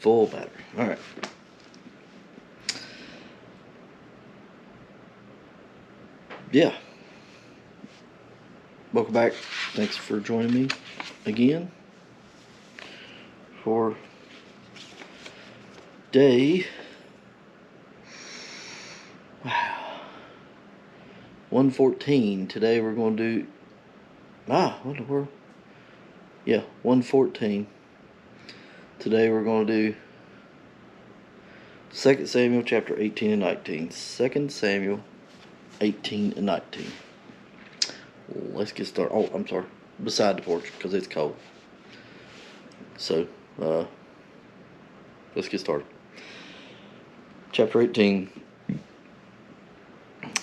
Full battery. All right. Yeah. Welcome back. Thanks for joining me again for day 114. Today we're going to do what in the world? Yeah, 114. Today we're going to do 2 Samuel chapter 18 and 19. 2 Samuel 18 and 19. Let's get started. Oh, I'm sorry. Beside the porch because it's cold. So, let's get started. Chapter 18.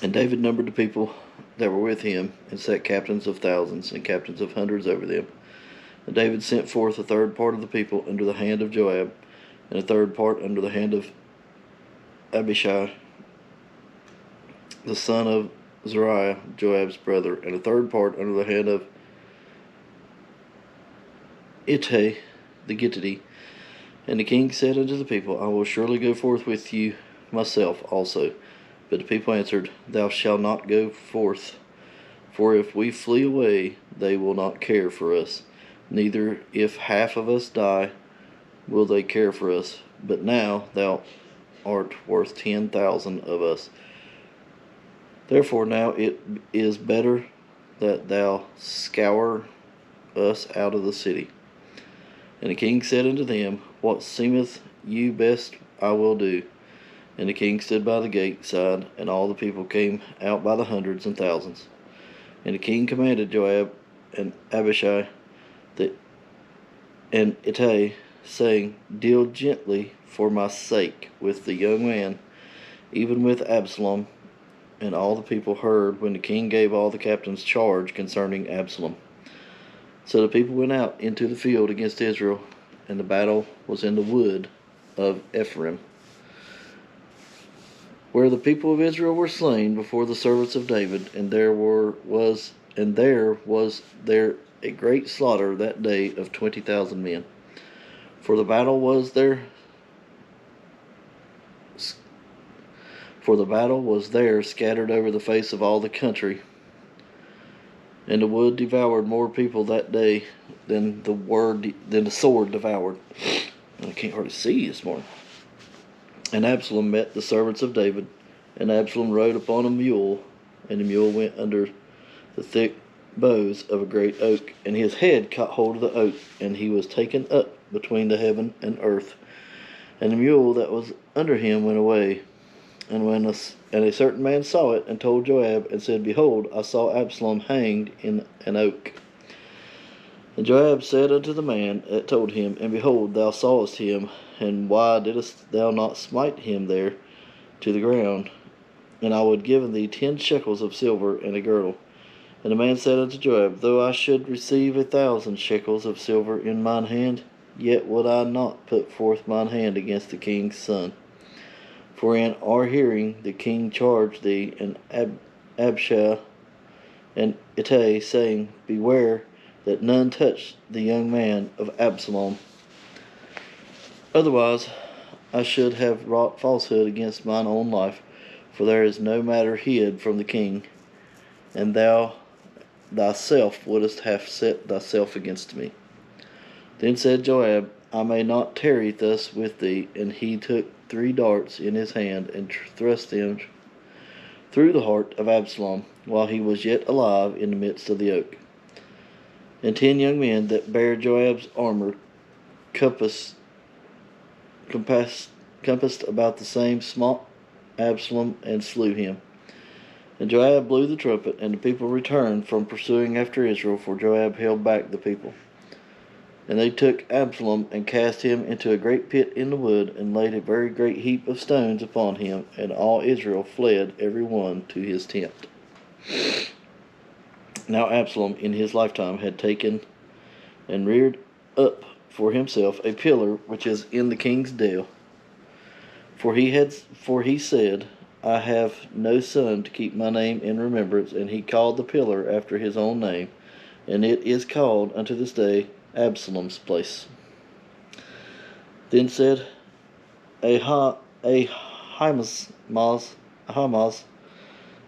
And David numbered the people that were with him, and set captains of thousands and captains of hundreds over them. And David sent forth a third part of the people under the hand of Joab, and a third part under the hand of Abishai, the son of Zeruiah, Joab's brother, and a third part under the hand of Ittai the Gittite. And the king said unto the people, I will surely go forth with you myself also. But the people answered, Thou shalt not go forth, for if we flee away, they will not care for us. Neither if half of us die, will they care for us. But now thou art worth 10,000 of us. Therefore now it is better that thou scour us out of the city. And the king said unto them, What seemeth you best I will do. And the king stood by the gate side, and all the people came out by the hundreds and thousands. And the king commanded Joab and Abishai and Ittai, saying, Deal gently for my sake with the young man, even with Absalom. And all the people heard when the king gave all the captains charge concerning Absalom. So the people went out into the field against Israel, and the battle was in the wood of Ephraim, where the people of Israel were slain before the servants of David, and there was there a great slaughter that day of 20,000 men. For the battle was there scattered over the face of all the country, and the wood devoured more people that day than the sword devoured. I can't hardly see this morning. And Absalom met the servants of David, and Absalom rode upon a mule, and the mule went under the thick boughs of a great oak, and his head caught hold of the oak, and he was taken up between the heaven and earth. And the mule that was under him went away. And a certain man saw it, and told Joab, and said, Behold, I saw Absalom hanged in an oak. And Joab said unto the man that told him, And behold, thou sawest him, and why didst thou not smite him there to the ground? And I would give thee 10 shekels of silver and a girdle. And the man said unto Joab, Though I should receive 1,000 shekels of silver in mine hand, yet would I not put forth mine hand against the king's son. For in our hearing the king charged thee, and Abishai and Ittai, saying, Beware that none touch the young man of Absalom. Otherwise I should have wrought falsehood against mine own life, for there is no matter hid from the king, and thou thyself wouldst have set thyself against me. Then said Joab, I may not tarry thus with thee. And he took 3 darts in his hand, and thrust them through the heart of Absalom, while he was yet alive in the midst of the oak. And 10 young men that bare Joab's armor compassed about the same smote Absalom, and slew him. And Joab blew the trumpet, and the people returned from pursuing after Israel, for Joab held back the people. And they took Absalom, and cast him into a great pit in the wood, and laid a very great heap of stones upon him, and all Israel fled every one to his tent. Now Absalom in his lifetime had taken and reared up for himself a pillar which is in the king's dale. For he said, I have no son to keep my name in remembrance, and he called the pillar after his own name, and it is called unto this day Absalom's place. Then said Ahimaaz,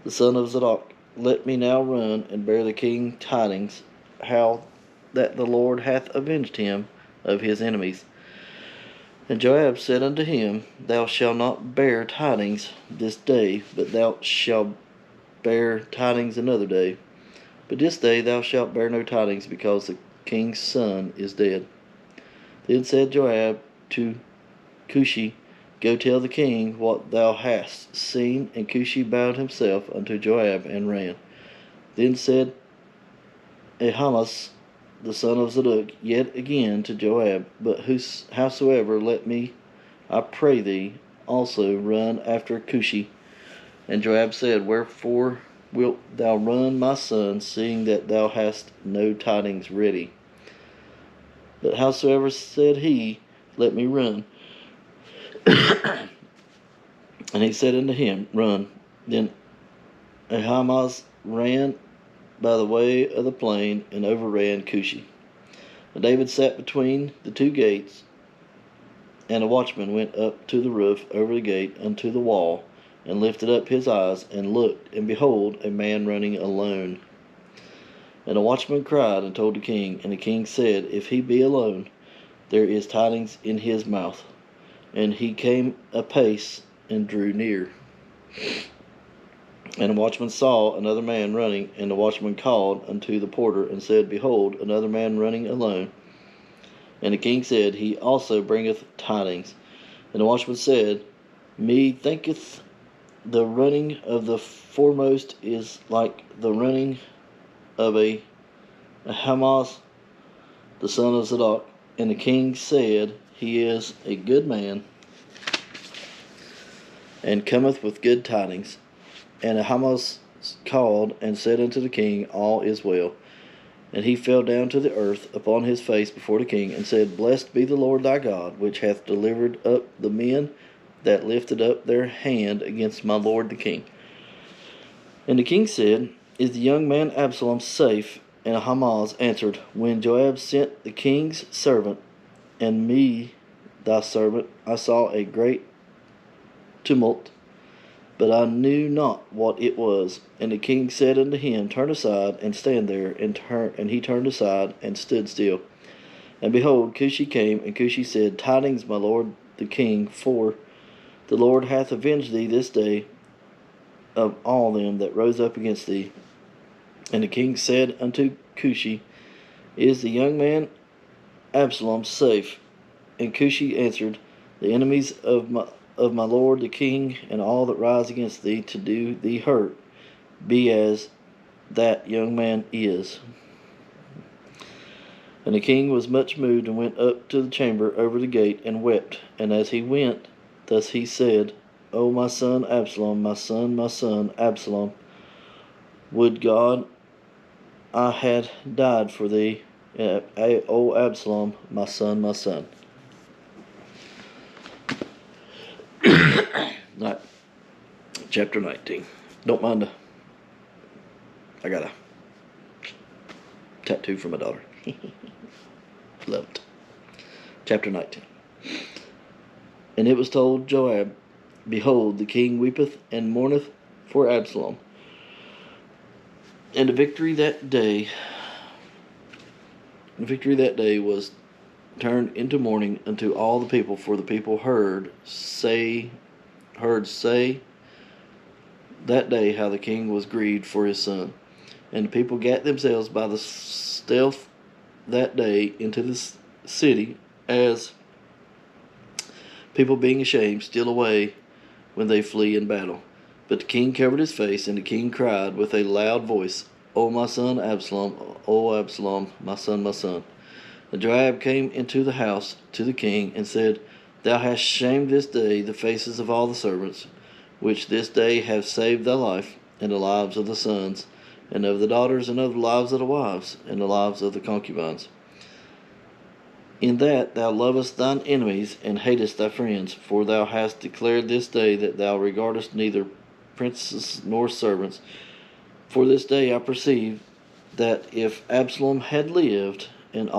the son of Zadok, let me now run and bear the king tidings, how that the Lord hath avenged him of his enemies. And Joab said unto him, Thou shalt not bear tidings this day, but thou shalt bear tidings another day. But this day thou shalt bear no tidings, because the king's son is dead. Then said Joab to Cushi, Go tell the king what thou hast seen. And Cushi bowed himself unto Joab and ran. Then said Ahimaaz, the son of Zadok, yet again to Joab, But howsoever, let me, I pray thee, also run after Cushi. And Joab said, Wherefore wilt thou run, my son, seeing that thou hast no tidings ready? But howsoever, said he, let me run. And he said unto him, Run. Then Ahimaaz ran by the way of the plain, and overran Cushi. And David sat between the two gates, and a watchman went up to the roof over the gate unto the wall, and lifted up his eyes, and looked, and behold, a man running alone. And the watchman cried and told the king, and the king said, If he be alone, there is tidings in his mouth. And he came apace and drew near. And the watchman saw another man running, and the watchman called unto the porter, and said, Behold, another man running alone. And the king said, He also bringeth tidings. And the watchman said, Me thinketh the running of the foremost is like the running of Ahimaaz, the son of Zadok. And the king said, He is a good man, and cometh with good tidings. And Ahimaaz called and said unto the king, All is well. And he fell down to the earth upon his face before the king, and said, Blessed be the Lord thy God, which hath delivered up the men that lifted up their hand against my lord the king. And the king said, Is the young man Absalom safe? And Ahimaaz answered, When Joab sent the king's servant, and me thy servant, I saw a great tumult, but I knew not what it was. And the king said unto him, Turn aside, and stand there. And he turned aside, and stood still. And behold, Cushi came, and Cushi said, Tidings, my lord the king, for the Lord hath avenged thee this day of all them that rose up against thee. And the king said unto Cushi, Is the young man Absalom safe? And Cushi answered, The enemies of my lord the king, and all that rise against thee to do thee hurt, be as that young man is. And the king was much moved, and went up to the chamber over the gate, and wept. And as he went, thus he said, O my son Absalom, my son Absalom, would God I had died for thee, O Absalom, my son, my son. Right. Chapter 19. Don't mind I got a tattoo for my daughter. Love it. Chapter 19. And it was told Joab, Behold, the king weepeth and mourneth for Absalom. And the victory that day was turned into mourning unto all the people, for the people heard say that day how the king was grieved for his son. And the people gat themselves by the stealth that day into the city, as people being ashamed steal away when they flee in battle. But the king covered his face, and the king cried with a loud voice, O my son Absalom, O Absalom, my son, my son. And Joab came into the house to the king, and said, Thou hast shamed this day the faces of all the servants, which this day have saved thy life, and the lives of the sons, and of the daughters, and of the lives of the wives, and the lives of the concubines. In that thou lovest thine enemies, and hatest thy friends, for thou hast declared this day that thou regardest neither princes nor servants. For this day I perceive that if Absalom had lived, and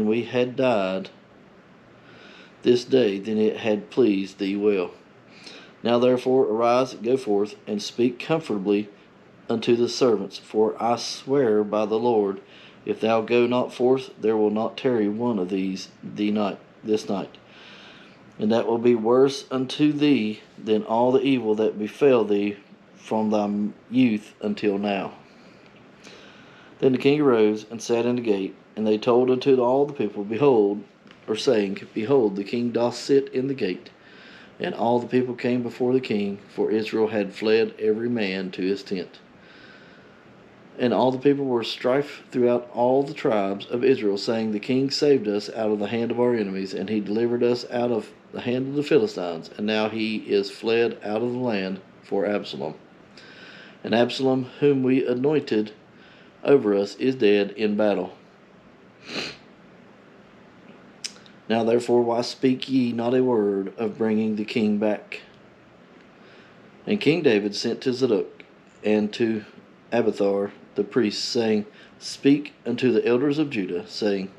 we had died, this day than it had pleased thee well. Now therefore arise, go forth, and speak comfortably unto the servants. For I swear by the Lord, if thou go not forth, there will not tarry one of these this night. And that will be worse unto thee than all the evil that befell thee from thy youth until now. Then the king arose and sat in the gate, and they told unto all the people, saying, Behold, the king doth sit in the gate. And all the people came before the king, for Israel had fled every man to his tent. And all the people were strife throughout all the tribes of Israel, saying, The king saved us out of the hand of our enemies, and he delivered us out of the hand of the Philistines, and now he is fled out of the land for Absalom. And Absalom, whom we anointed over us, is dead in battle. Now therefore, why speak ye not a word of bringing the king back? And King David sent to Zadok and to Abiathar the priest, saying, Speak unto the elders of Judah, saying,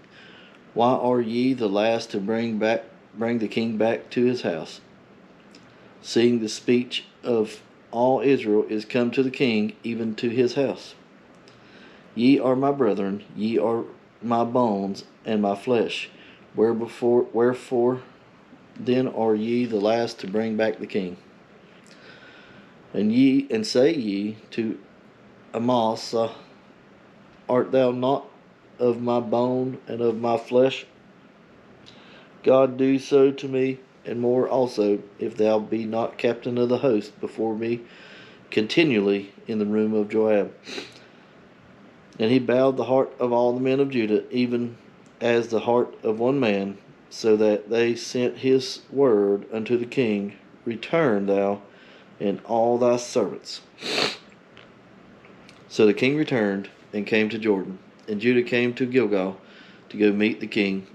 Why are ye the last to bring the king back to his house, seeing the speech of all Israel is come to the king, even to his house? Ye are my brethren, ye are my bones and my flesh. Wherefore then are ye the last to bring back the king? And say ye to Amasa, Art thou not of my bone and of my flesh? God do so to me, and more also, if thou be not captain of the host before me continually in the room of Joab. And he bowed the heart of all the men of Judah, even as the heart of one man, so that they sent his word unto the king, Return thou and all thy servants. So the king returned and came to Jordan, and Judah came to Gilgal to go meet the king.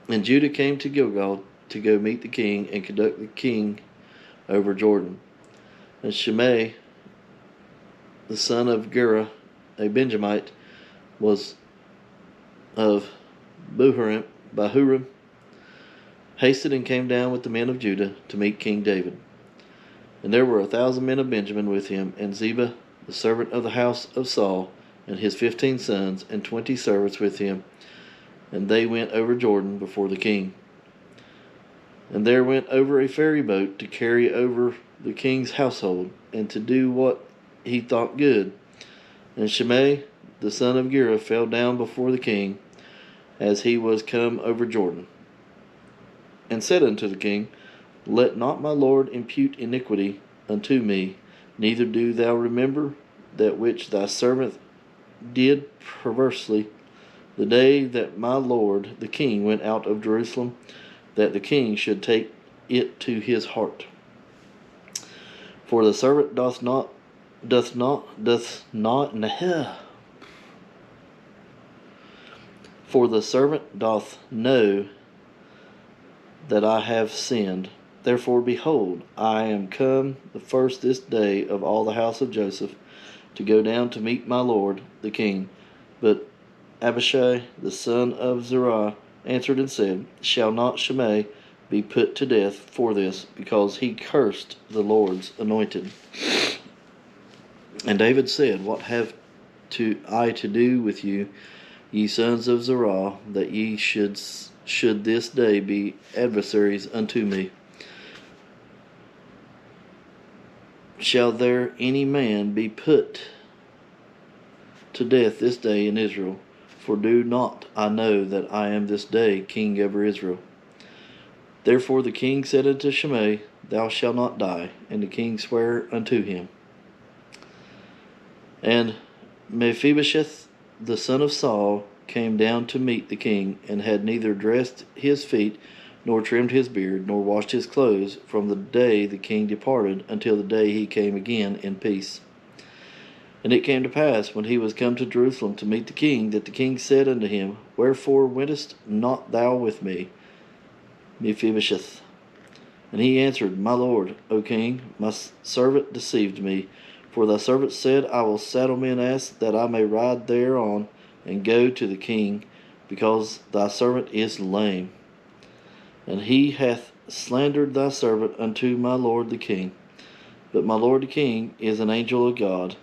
And Judah came to Gilgal to go meet the king and conduct the king over Jordan. And Shimei, the son of Gera, a Benjamite, was of Bahurim, hasted and came down with the men of Judah to meet King David. And there were 1,000 men of Benjamin with him, and Ziba, the servant of the house of Saul, and his 15 sons, and 20 servants with him. And they went over Jordan before the king. And there went over a ferry boat to carry over the king's household, and to do what he thought good. And Shimei, the son of Gera, fell down before the king, as he was come over Jordan, and said unto the king, Let not my lord impute iniquity unto me, neither do thou remember that which thy servant did perversely the day that my lord the king went out of Jerusalem, that the king should take it to his heart. For the servant doth know that I have sinned. Therefore, behold, I am come the first this day of all the house of Joseph to go down to meet my lord the king. But Abishai, the son of Zeruiah, answered and said, Shall not Shimei be put to death for this, because he cursed the Lord's anointed? And David said, What have I to do with you, ye sons of Zeruiah, that ye should this day be adversaries unto me? Shall there any man be put to death this day in Israel? For do not I know that I am this day king over Israel? Therefore the king said unto Shimei, Thou shalt not die. And the king sware unto him. And Mephibosheth, the son of Saul, came down to meet the king, and had neither dressed his feet, nor trimmed his beard, nor washed his clothes, from the day the king departed until the day he came again in peace. And it came to pass, when he was come to Jerusalem to meet the king, that the king said unto him, Wherefore wentest not thou with me, Mephibosheth? And he answered, My lord, O king, my servant deceived me. For thy servant said, I will saddle me an ass, that I may ride thereon, and go to the king, because thy servant is lame. And he hath slandered thy servant unto my lord the king. But my lord the king is an angel of God.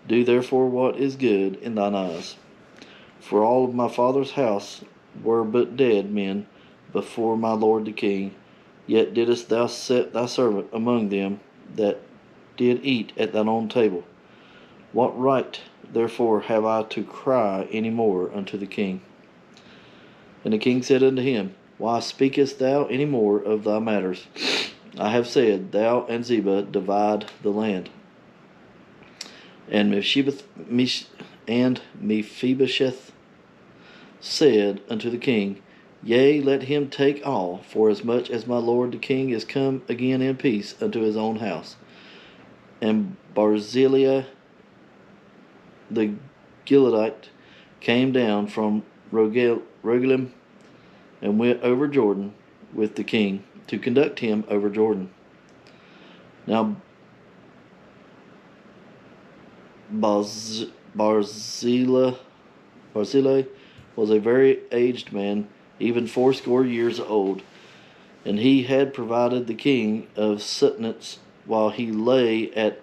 Do therefore what is good in thine eyes. For all of my father's house were but dead men before my lord the king, yet didst thou set thy servant among them that did eat at thine own table. What right therefore have I to cry any more unto the king? And the king said unto him, Why speakest thou any more of thy matters? I have said, Thou and Ziba divide the land. And Mephibosheth said unto the king, Yea, let him take all, forasmuch as my lord the king is come again in peace unto his own house. And Barzillai the Gileadite came down from Rogelim and went over Jordan with the king to conduct him over Jordan. Now Barzillai was a very aged man, even 80 years old, and he had provided the king of sustenance while he lay at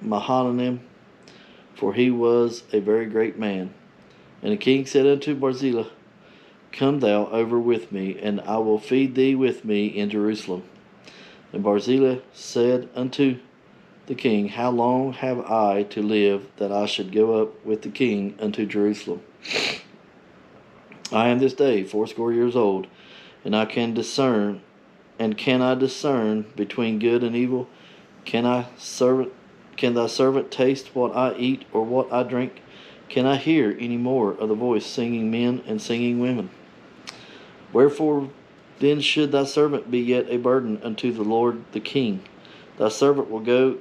Mahanaim, for he was a very great man. And the king said unto Barzillai, Come thou over with me, and I will feed thee with me in Jerusalem. And Barzillai said unto the king, How long have I to live that I should go up with the king unto Jerusalem? I am this day 80 years old, and I can discern, and can I discern between good and evil? Can thy servant taste what I eat or what I drink? Can I hear any more of the voice singing men and singing women? Wherefore then should thy servant be yet a burden unto the Lord the king? Thy servant will go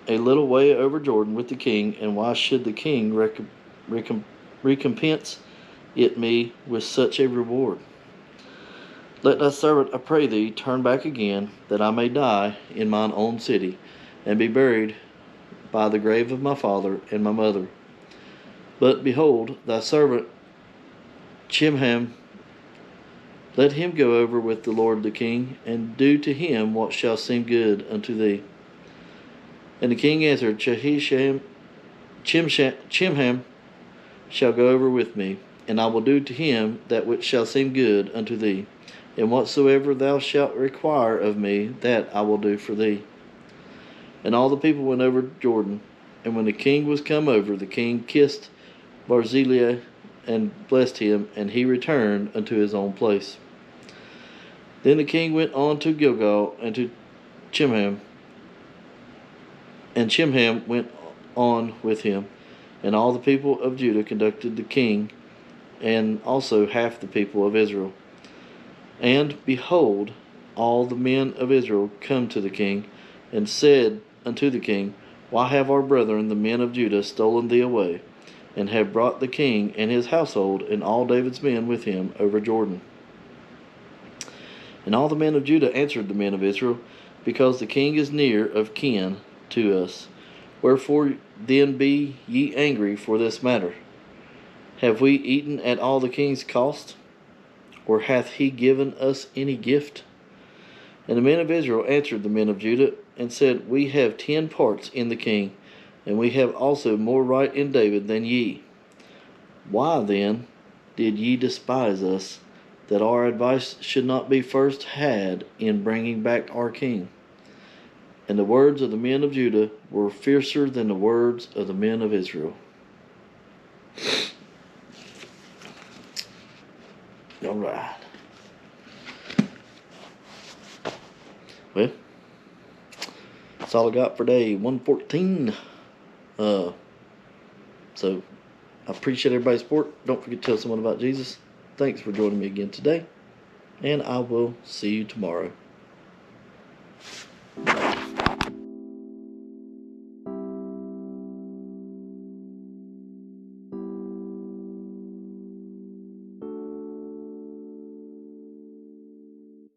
a little way over Jordan with the king, and why should the king recompense it me with such a reward? Let thy servant, I pray thee, turn back again, that I may die in mine own city, and be buried by the grave of my father and my mother. But behold, thy servant Chimham, let him go over with the Lord the king, and do to him what shall seem good unto thee. And the king answered, Chimham shall go over with me, and I will do to him that which shall seem good unto thee. And whatsoever thou shalt require of me, that I will do for thee. And all the people went over Jordan. And when the king was come over, the king kissed Barzillai and blessed him, and he returned unto his own place. Then the king went on to Gilgal and to Chimham, and Chimham went on with him. And all the people of Judah conducted the king, and also half the people of Israel. And behold, all the men of Israel come to the king, and said unto the king, Why have our brethren the men of Judah stolen thee away, and have brought the king and his household and all David's men with him over Jordan? And all the men of Judah answered the men of Israel, Because the king is near of kin to us. Wherefore then be ye angry for this matter? Have we eaten at all the king's cost? Or hath he given us any gift? And the men of Israel answered the men of Judah, and said, We have 10 parts in the king, and we have also more right in David than ye. Why then did ye despise us, that our advice should not be first had in bringing back our king? And the words of the men of Judah were fiercer than the words of the men of Israel. All right. Well, that's all I got for day 114. So I appreciate everybody's support. Don't forget to tell someone about Jesus. Thanks for joining me again today, and I will see you tomorrow.